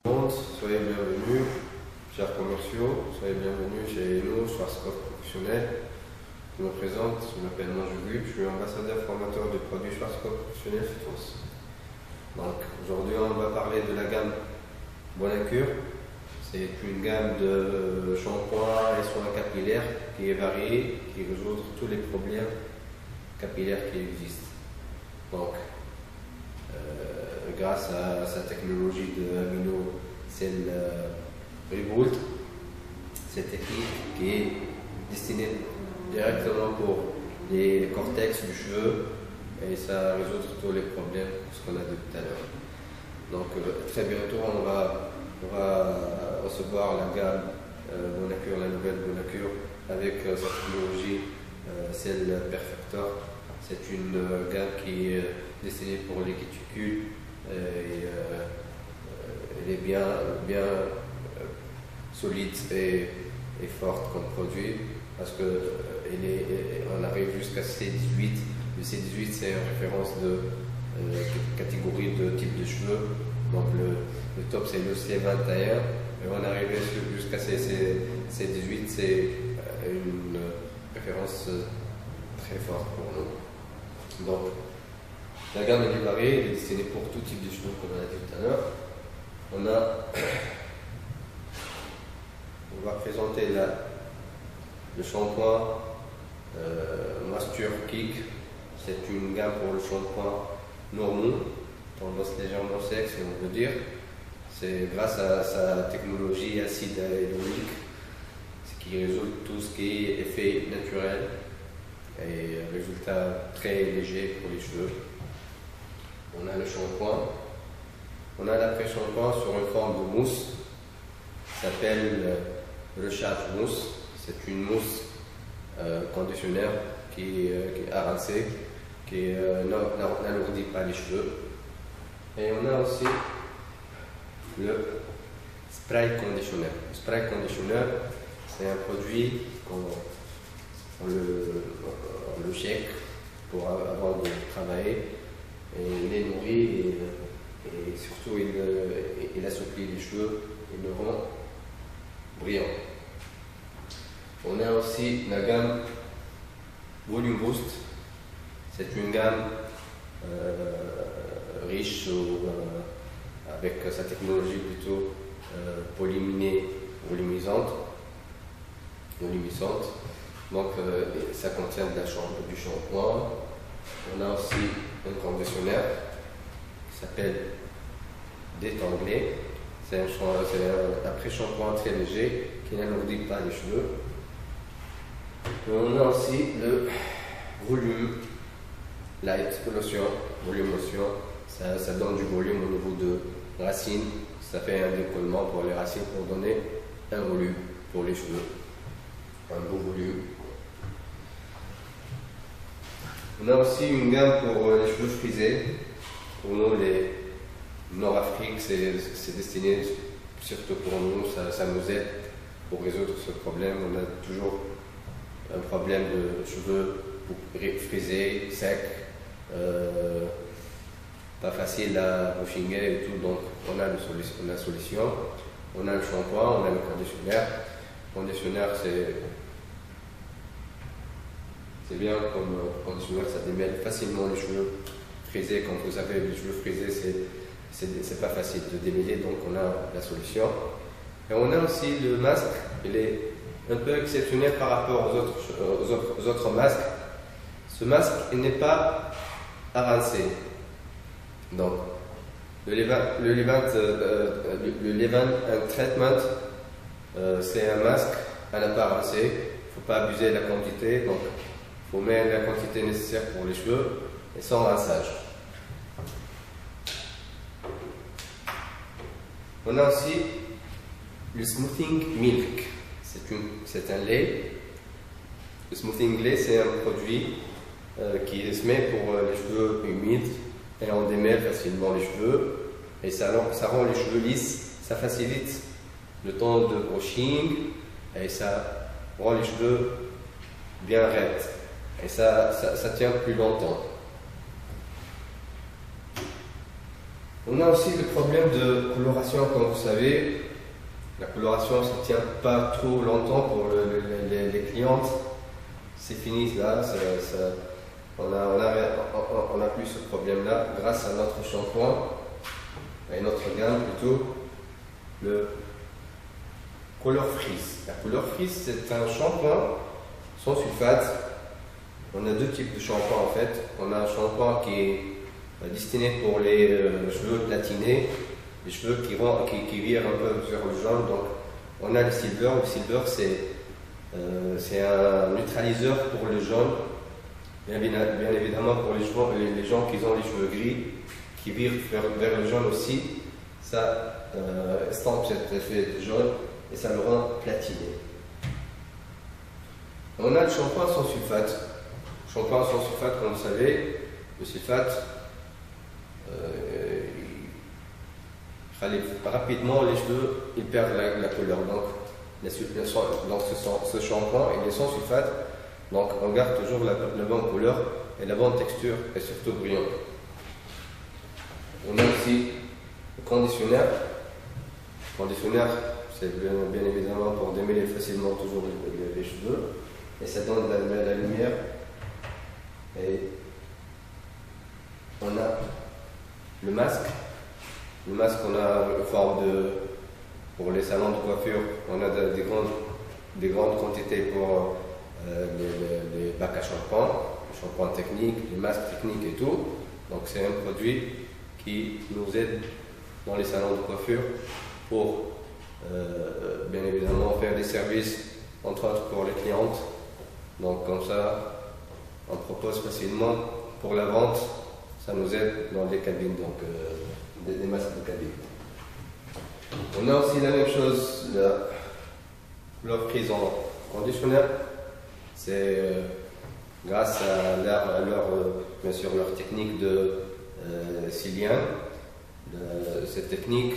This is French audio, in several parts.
Soyez bienvenus, chers commerciaux, soyez bienvenus chez nous, Schwarzkopf Professionnel. Je me présente, je m'appelle Manjoubi, je suis ambassadeur formateur de produits Schwarzkopf Professionnel Phytose. Donc aujourd'hui on va parler de la gamme Bonacure. C'est une gamme de shampoings et soins capillaires qui est variée, qui résout tous les problèmes capillaires qui existent. Donc, grâce à sa technologie de amino-cell Reboot, cette technique qui est destinée directement pour les cortex du cheveu et ça résout tous les problèmes ce qu'on a dit tout à l'heure. Donc très bientôt on va recevoir la gamme Bonacure, la nouvelle Bonacure avec sa technologie Cell Perfector. C'est une gamme qui est destinée pour les cuticules et elle est bien solide et forte comme produit parce que on arrive jusqu'à C18. Le C18 c'est une référence de catégorie de type de cheveux. Donc le top c'est le C21 et on arrive jusqu'à C18, c'est une référence très forte pour nous. Donc la gamme est variée, elle est destinée pour tout type de cheveux comme on a dit tout à l'heure. On va présenter le shampoing Moisture Kick. C'est une gamme pour le shampoing normaux, tendance légèrement sec si on veut dire. C'est grâce à sa technologie acide hyaluronique, ce qui résout tout ce qui est effet naturel et résultat très léger pour les cheveux. On a le shampoing, on a l'après-shampoing sur une forme de mousse, ça s'appelle Recharge Mousse. C'est une mousse conditionnaire qui est rincée, qui n'alourdit pas les cheveux. Et on a aussi le spray conditioner. Le spray conditioner, c'est un produit qu'on le shake avant de travailler. Et il est nourri et surtout il assouplit les cheveux et le rend brillant. On a aussi la gamme Volume Boost. C'est une gamme riche avec sa technologie plutôt volumisante. Donc ça contient du shampoing. On a aussi un conditionnaire qui s'appelle Détanglé. C'est un après-shampoing très léger qui n'alourdit pas les cheveux. Et on a aussi le volume light lotion, volume lotion. Ça donne du volume au niveau de racines. Ça fait un décollement pour les racines pour donner un volume pour les cheveux. Un beau volume. On a aussi une gamme pour les cheveux frisés. Pour nous, les Nord-Afrique, c'est destiné surtout pour nous, ça nous aide pour résoudre ce problème. On a toujours un problème de cheveux frisés, secs, pas facile à brushinger et tout. Donc on a la solution. On a le shampoing, on a le conditionnaire. Le conditionnaire, c'est bien comme conditionnaire, ça démêle facilement les cheveux frisés. Quand vous avez les cheveux frisés, c'est pas facile de démêler, donc on a la solution. Et on a aussi le masque, il est un peu exceptionnel par rapport aux autres masques. Ce masque, il n'est pas à rincer. Donc, le leave-in treatment, c'est un masque à ne pas rincer. Il ne faut pas abuser de la quantité, donc il faut mettre la quantité nécessaire pour les cheveux et sans rinçage. On a aussi le Smoothing Milk. C'est un lait. Le Smoothing Lait, c'est un produit qui se met pour les cheveux humides et on démêle facilement les cheveux et ça rend les cheveux lisses, ça facilite le temps de brushing et ça rend les cheveux bien raides et ça tient plus longtemps. On a aussi le problème de coloration, comme vous savez. La coloration, ça ne tient pas trop longtemps pour les clientes. C'est fini là, on a plus ce problème-là grâce à notre shampoing et notre gamme plutôt, le Color Freeze. La Color Freeze, c'est un shampoing sans sulfate. On a deux types de shampoing en fait. On a un shampoing qui est destiné pour les cheveux platinés, les cheveux qui virent un peu vers le jaune. Donc, on a le silver. Le silver, c'est un neutraliseur pour le jaune. Bien évidemment, pour les gens qui ont les cheveux gris, qui virent vers le jaune aussi, ça estompe cet effet de jaune et ça le rend platiné. On a le shampoing sans sulfate. Le shampoing sans sulfate, comme vous savez, le sulfate, rapidement les cheveux ils perdent la couleur. Donc, ce shampoing il est sans sulfate, donc on garde toujours la bonne couleur et la bonne texture et surtout brillante. On a aussi le conditionneur. Le conditionneur, c'est bien évidemment pour démêler facilement toujours les cheveux et ça donne la lumière. Et on a le masque. Le masque, on a une forme pour les salons de coiffure, on a des grandes quantités pour les bacs à shampoing, les shampoings techniques, les masques techniques et tout. Donc c'est un produit qui nous aide dans les salons de coiffure pour bien évidemment faire des services, entre autres pour les clientes. Donc comme ça, on propose facilement pour la vente, ça nous aide dans les cabines, donc des masques de cabine. On a aussi la même chose, leur prise en conditionneur. C'est grâce à bien sûr, leur technique de Cillian. Cette technique,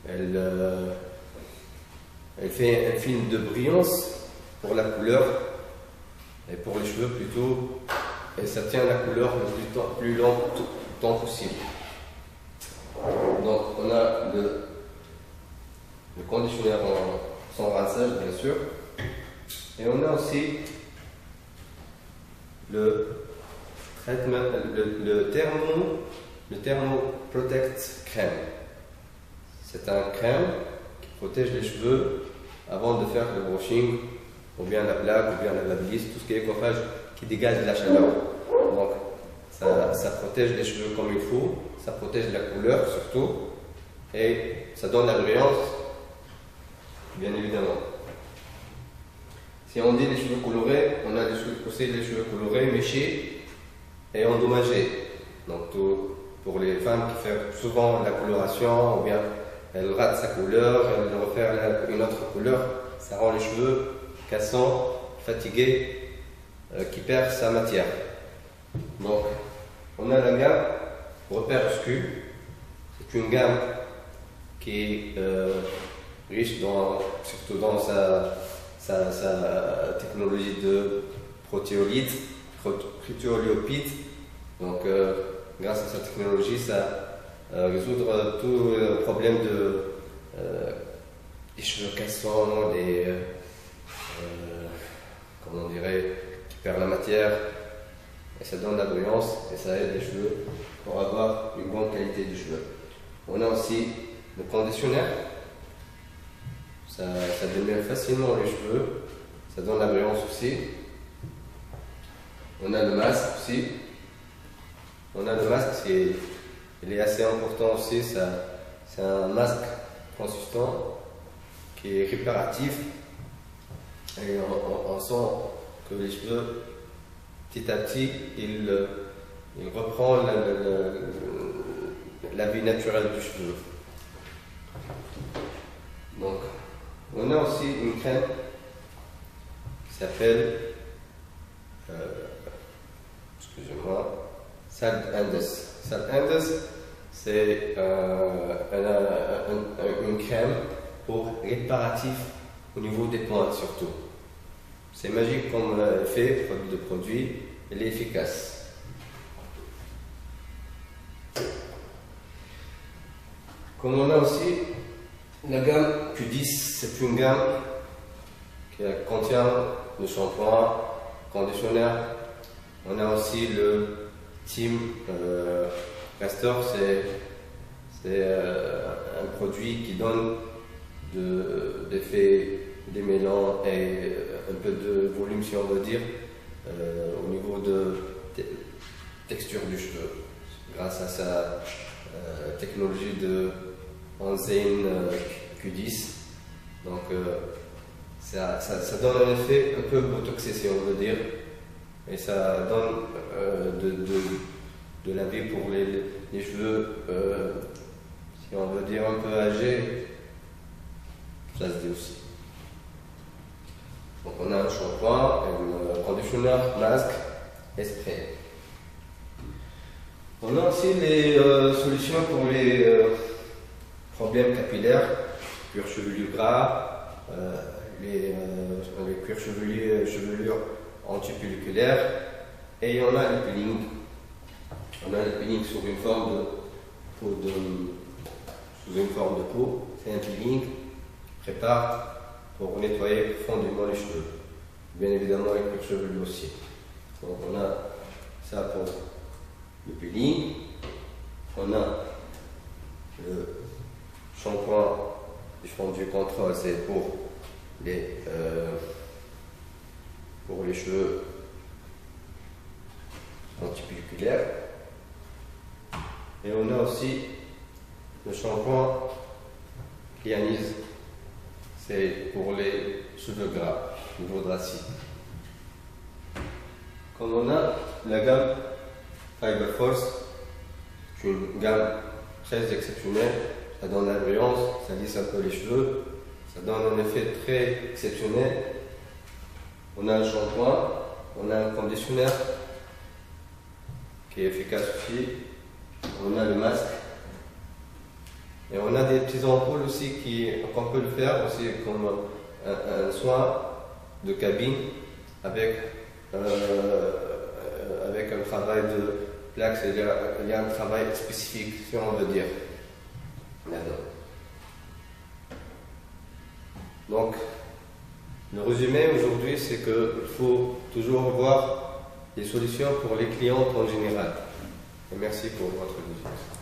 elle fait un film de brillance pour la couleur et pour les cheveux plutôt, et ça tient la couleur le plus longtemps possible. Donc on a le conditionneur sans rinçage bien sûr, et on a aussi le traitement, le Thermo Protect crème. C'est un crème qui protège les cheveux avant de faire le brushing, ou bien la plaque, ou bien la babyliss, tout ce qui est coiffage qui dégage de la chaleur. Donc ça protège les cheveux comme il faut, ça protège la couleur surtout, et ça donne la brillance, bien évidemment. Si on dit les cheveux colorés, on a aussi les cheveux colorés, méchés et endommagés. Donc pour les femmes qui font souvent la coloration, ou bien elles ratent sa couleur, elles refont une autre couleur, ça rend les cheveux cassants, fatigués, qui perdent sa matière. Donc on a la gamme Repère SQ. C'est une gamme qui est riche surtout dans sa technologie de protéolite, Donc grâce à cette technologie, ça résoudre tout le problème des cheveux cassants, comment on dirait, qui perdent la matière, et ça donne la brillance et ça aide les cheveux pour avoir une bonne qualité de cheveux. On a aussi le conditionneur. Ça démêle facilement les cheveux, ça donne la brillance aussi. On a le masque aussi. On a le masque, il est assez important aussi. C'est un masque consistant qui est réparatif. Et on sent que les cheveux, petit à petit, il reprend la vie naturelle du cheveu. Donc, on a aussi une crème qui s'appelle, excusez-moi, Salt Andes. Salt Andes, c'est une crème pour réparatif au niveau des pointes surtout. C'est magique comme effet de produit, elle est efficace. Comme on a aussi la gamme Q10, c'est une gamme qui contient le shampoing, conditionnaire. On a aussi le Team Restore, c'est un produit qui donne d'effet démêlant et un peu de volume, si on veut dire, au niveau de texture du cheveu, grâce à sa technologie de enzyme Q10. Donc ça donne un effet un peu botoxé, si on veut dire, et ça donne de la vie pour les cheveux, si on veut dire un peu âgés, ça se dit aussi. Donc on a un shampoing, un conditionneur, masque et spray. On a aussi les solutions pour les problèmes capillaires, cuir chevelu gras, les cuirs chevelures antipelliculaires, et on a le peeling. On a le peeling sous une forme de peau. C'est un peeling qui prépare pour nettoyer profondément les cheveux. Bien évidemment les cuirs chevelus aussi. Donc on a ça pour le peeling. On a le shampoing diffondu contrôle, c'est pour les cheveux antipelliculaires. Et on a aussi le shampoing Cleanise, c'est pour les cheveux gras, niveau de racine. Comme on a la gamme Fiber Force, c'est une gamme très exceptionnelle, ça donne la brillance, ça lisse un peu les cheveux, ça donne un effet très exceptionnel. On a un shampoing, on a un conditionneur qui est efficace aussi, on a le masque, et on a des petites ampoules aussi qu'on peut le faire aussi comme un soin de cabine avec un travail de plaque, c'est-à-dire il y a un travail spécifique, si on veut dire. Donc, le résumé aujourd'hui, c'est qu'il faut toujours voir des solutions pour les clients en général. Et merci pour votre visite.